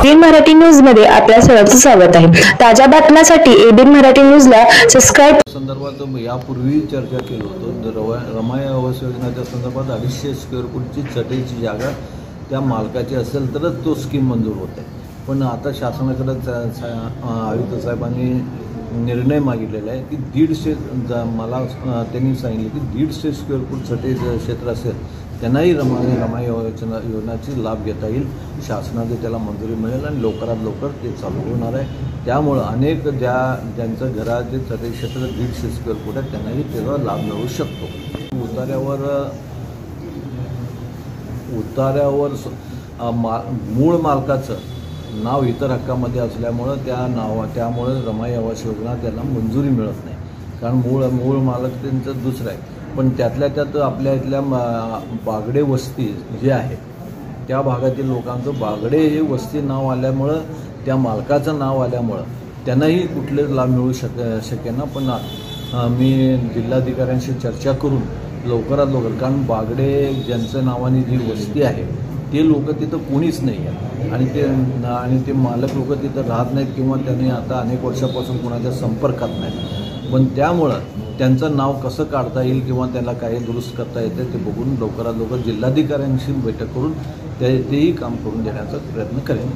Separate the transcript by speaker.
Speaker 1: ABN Marathi news मध्ये आपल्या सर्वांचं स्वागत आहे। ताज्या बातम्यांसाठी एबीएन मराठी न्यूजला सबस्क्राइब
Speaker 2: संदर्भात यापूर्वी चर्चा केली होती। रमाई आवास योजनेच्या संदर्भात 250 स्क्वेअर फूटची चटईची जागा त्या मालकाची असेल तरच तो स्कीम मंजूर होते। पण आता शासनाकडे आयुक्त साहेबांनी निर्णय मागितलेला आहे की 150 मला त्यांनी सांगितले की 150 स्क्वेअर फूट चटई क्षेत्र असेल त्यांनाही रमाई योजनेचा लाभ घेता येईल। शासनाने त्याला मंजुरी मिळेल आणि लवकरात लवकर ते चालू होणार आहे। त्यामुळे अनेक ज्यांचं घराचे चटई क्षेत्र 150 स्क्वेअर फूट आहे त्यांनाही त्याचा लाभ मिळू शकतो। उतार्यावर मूळ मालकाचं नाव इतर हक्कामध्ये असल्यामुळं त्यामुळे रमाई आवास योजना त्यांना मंजुरी मिळत नाही, कारण मूळ मालक त्यांचं दुसरं आहे। पण त्यातल्या त्यात आपल्या इथल्या बागडे वस्ती जे आहे त्या भागातील लोकांचं बागडे हे वस्ती नाव आल्यामुळं त्या मालकाचं नाव आल्यामुळं त्यांनाही कुठले लाभ मिळू शकेना। पण मी जिल्हाधिकाऱ्यांशी चर्चा करून लवकरात लवकर, कारण बागडे ज्यांच्या नावाने जी वस्ती आहे ते लोक तिथं कोणीच नाही आहे आणि ते मालक लोक तिथं राहत नाहीत किंवा त्यांनी आता अनेक वर्षापासून कोणाच्या संपर्कात नाहीत। पण त्यामुळं त्यांचं नाव कसं काढता येईल किंवा त्याला काही दुरुस्त करता येते ते बघून लवकरात लवकर जिल्हाधिकाऱ्यांशी बैठक करून तेही काम करून देण्याचा प्रयत्न करेन।